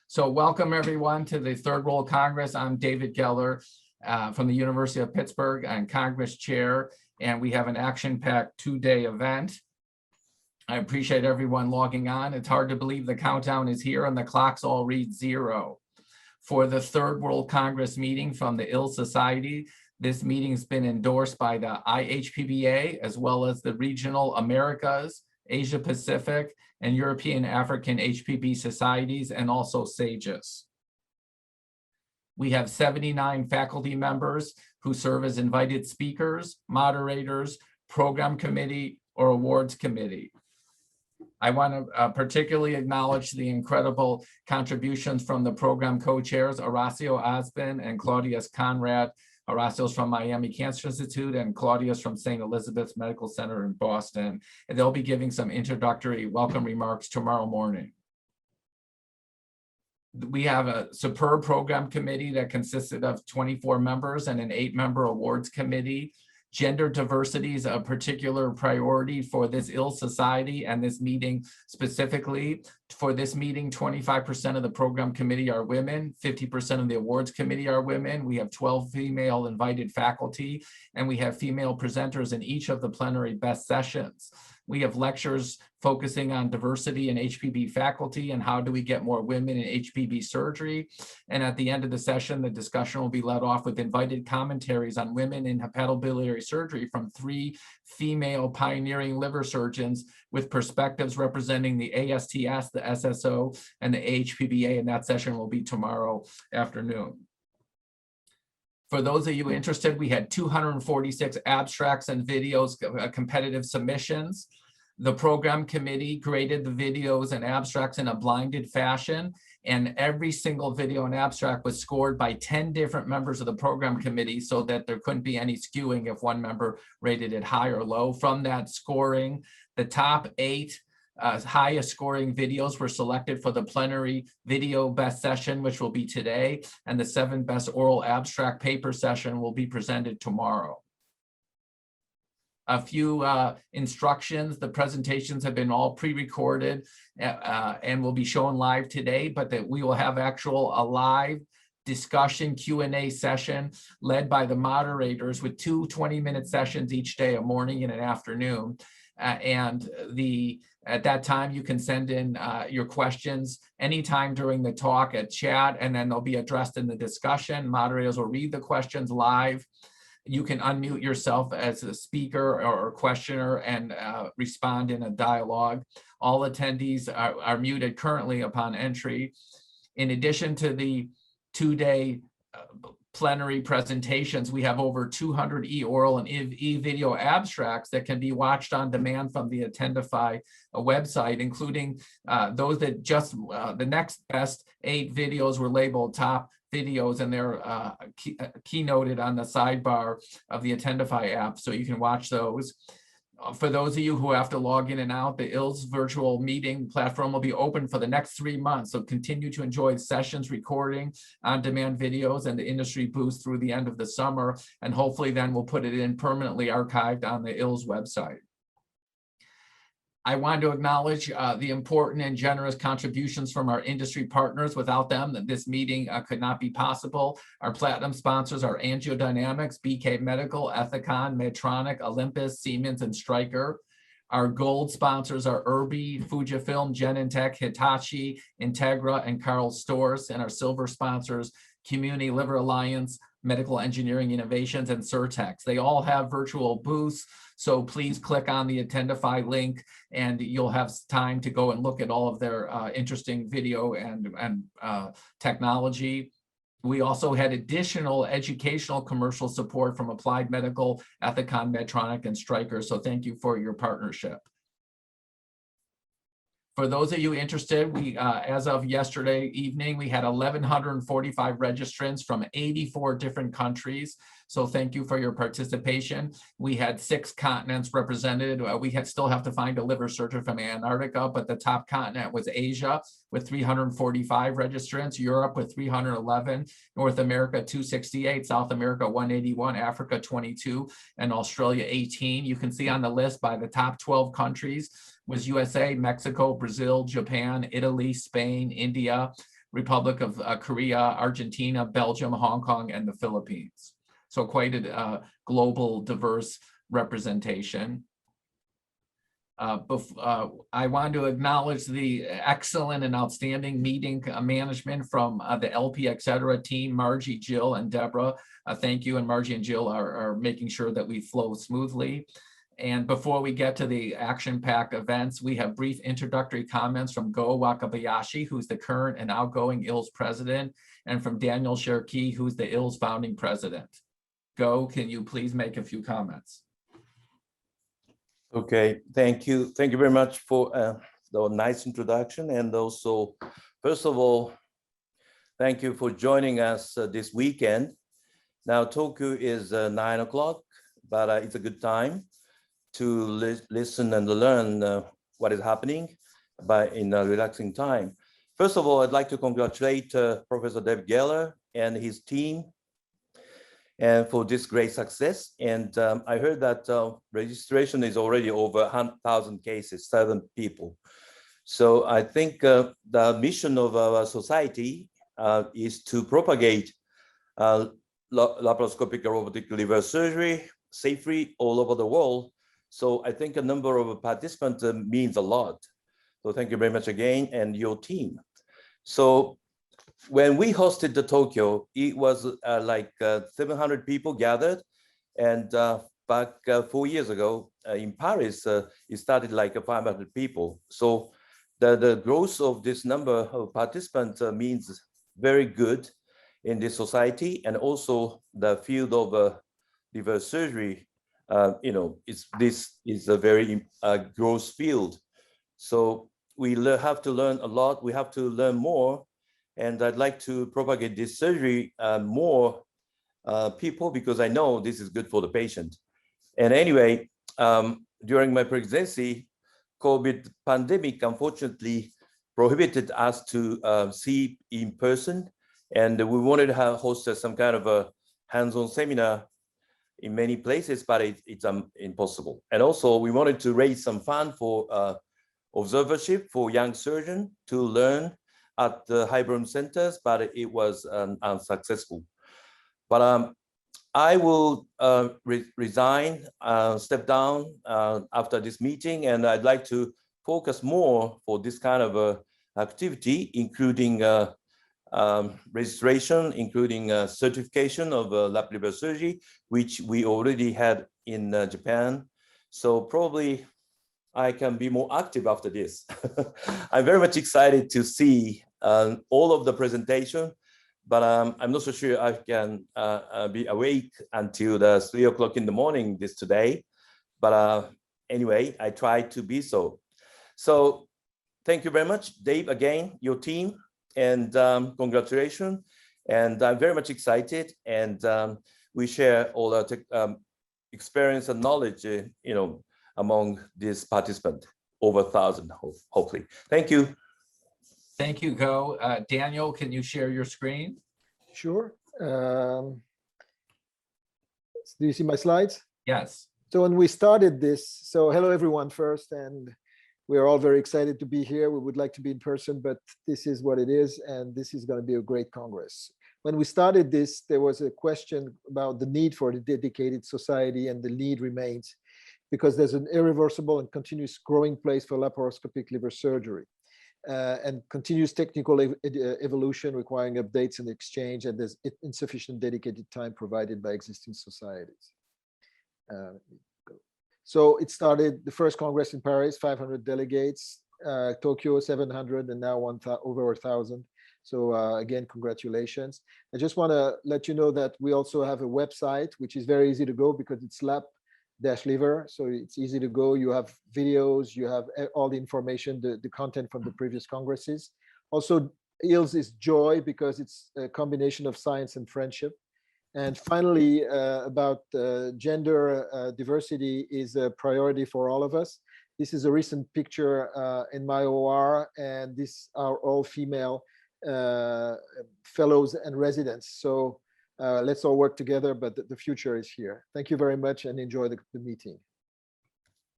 So welcome everyone to the Third World Congress. I'm David Geller from the University of Pittsburgh and Congress Chair, and we have an action-packed two-day event. I appreciate everyone logging on. It's hard to believe the countdown is here and the clocks all read 0. For the Third World Congress meeting from the ILLS Society, this meeting's been endorsed by the IHPBA as well as the Regional Americas, Asia Pacific, and European African HPB societies, and also SAGES. We have 79 faculty members who serve as invited speakers, moderators, program committee, or awards committee. I want to particularly acknowledge the incredible contributions from the program co-chairs, Horacio Osbin and Claudius Conrad. Horacio's from Miami Cancer Institute and Claudius from St. Elizabeth's Medical Center in Boston. And they'll be giving some introductory welcome remarks tomorrow morning. We have a superb program committee that consisted of 24 members and an 8-member awards committee. Gender diversity is a particular priority for this ILLS Society and this meeting specifically. For this meeting, 25% of the program committee are women, 50% of the awards committee are women. We have 12 female invited faculty, and we have female presenters in each of the plenary best sessions. We have lectures focusing on diversity in HPB faculty and how do we get more women in HPB surgery. And at the end of the session, the discussion will be led off with invited commentaries on women in hepatobiliary surgery from 3 female pioneering liver surgeons with perspectives representing the ASTS, the SSO, and the AHPBA, and that session will be tomorrow afternoon. For those of you interested, we had 246 abstracts and videos, competitive submissions. The program committee graded the videos and abstracts in a blinded fashion, and every single video and abstract was scored by 10 different members of the program committee so that there couldn't be any skewing if one member rated it high or low. From that scoring, the top 8 highest scoring videos were selected for the plenary video best session, which will be today, and the 7 best oral abstract paper session will be presented tomorrow. A few instructions: the presentations have been all pre-recorded and will be shown live today, but that we will have a live discussion Q&A session led by the moderators with 2 20-minute sessions each day, a morning and an afternoon. At that time, you can send in your questions anytime during the talk at chat, and then they'll be addressed in the discussion. Moderators will read the questions live. You can unmute yourself as a speaker or questioner and respond in a dialogue. All attendees are muted currently upon entry. In addition to the 2-day plenary presentations, we have over 200 e-oral and e-video abstracts that can be watched on demand from the Attendify website, including those that just, the next best 8 videos were labeled top videos, and they're keynoted on the sidebar of the Attendify app, so you can watch those. For those of you who have to log in and out, the ILLS virtual meeting platform will be open for the next 3 months. So continue to enjoy sessions, recording, on-demand videos, and the industry booths through the end of the summer. And hopefully then we'll put it in permanently archived on the ILLS website. I want to acknowledge the important and generous contributions from our industry partners. Without them, this meeting could not be possible. Our platinum sponsors are AngioDynamics, BK Medical, Ethicon, Medtronic, Olympus, Siemens, and Stryker. Our gold sponsors are Irby, Fujifilm, Genentech, Hitachi, Integra, and Karl Storz. And our silver sponsors, Community Liver Alliance, Medical Engineering Innovations, and Surtex. They all have virtual booths, so please click on the Attendify link and you'll have time to go and look at all of their interesting video and technology. We also had additional educational commercial support from Applied Medical, Ethicon, Medtronic, and Stryker, so thank you for your partnership. For those of you interested, we, as of yesterday evening, we had 1,145 registrants from 84 different countries. So thank you for your participation. We had 6 continents represented. We still have to find a liver surgeon from Antarctica, but the top continent was Asia with 345 registrants, Europe with 311, North America 268, South America 181, Africa 22, and Australia 18. You can see on the list by the top 12 countries was USA, Mexico, Brazil, Japan, Italy, Spain, India, Republic of Korea, Argentina, Belgium, Hong Kong, and the Philippines. So quite a global, diverse representation. I want to acknowledge the excellent and outstanding meeting management from the LP Etc. team, Margie, Jill, and Deborah. Thank you, and Margie and Jill are making sure that we flow smoothly. And before we get to the action-packed events, we have brief introductory comments from Go Wakabayashi, who's the current and outgoing ILLS president, and from Daniel Cherki, who's the ILLS founding president. Go, can you please make a few comments? Okay, thank you. Thank you very much for the nice introduction. And also, first of all, thank you for joining us this weekend. Now, Tokyo is 9 o'clock, but it's a good time to listen and learn what is happening in a relaxing time. First of all, I'd like to congratulate Professor Dave Geller and his team and for this great success. And I heard that registration is already over 100,000 cases, 7 people. So I think the mission of our society is to propagate laparoscopic robotic liver surgery safely all over the world. So I think a number of participants means a lot. So thank you very much again, and your team. So when we hosted the Tokyo, it was like 700 people gathered. And back 4 years ago in Paris, it started like 500 people. So the growth of this number of participants means very good in this society. And also the field of liver surgery, this is a very growth field. So we have to learn a lot. We have to learn more. And I'd like to propagate this surgery more people, because I know this is good for the patient. And anyway, during my presidency, COVID pandemic unfortunately prohibited us to see in person. And we wanted to host some kind of a hands-on seminar in many places, but it's impossible. And also we wanted to raise some fund for observership for young surgeons to learn at the high-burn centers, but it was unsuccessful. But I will resign, step down after this meeting, and I'd like to focus more for this kind of activity, including registration, including certification of lap liver surgery, which we already had in Japan. So probably I can be more active after this. I'm very much excited to see all of the presentation, but I'm not so sure I can be awake until the 3 o'clock in the morning today. But anyway, I try to be so. So thank you very much, Dave, again, your team, and congratulations. And I'm very much excited, and we share all our experience and knowledge, among these participants, over 1,000, hopefully. Thank you. Thank you, Go. Daniel, can you share your screen? Sure. Do you see my slides? Yes. So when we started this, so hello everyone first, and we are all very excited to be here. We would like to be in person, but this is what it is, and this is going to be a great Congress. When we started this, there was a question about the need for the dedicated society, and the need remains, because there's an irreversible and continuous growing place for laparoscopic liver surgery, and continuous technical evolution requiring updates and exchange, and there's insufficient dedicated time provided by existing societies. So it started, the first Congress in Paris, 500 delegates, Tokyo 700, and now over 1,000. So again, congratulations. I just want to let you know that we also have a website, which is very easy to go because it's lap-liver. So it's easy to go. You have videos, you have all the information, the content from the previous Congresses. Also, ILLS is joy because it's a combination of science and friendship. And finally, about gender diversity is a priority for all of us. This is a recent picture in my OR, and these are all female fellows and residents. So let's all work together, but the future is here. Thank you very much, and enjoy the meeting.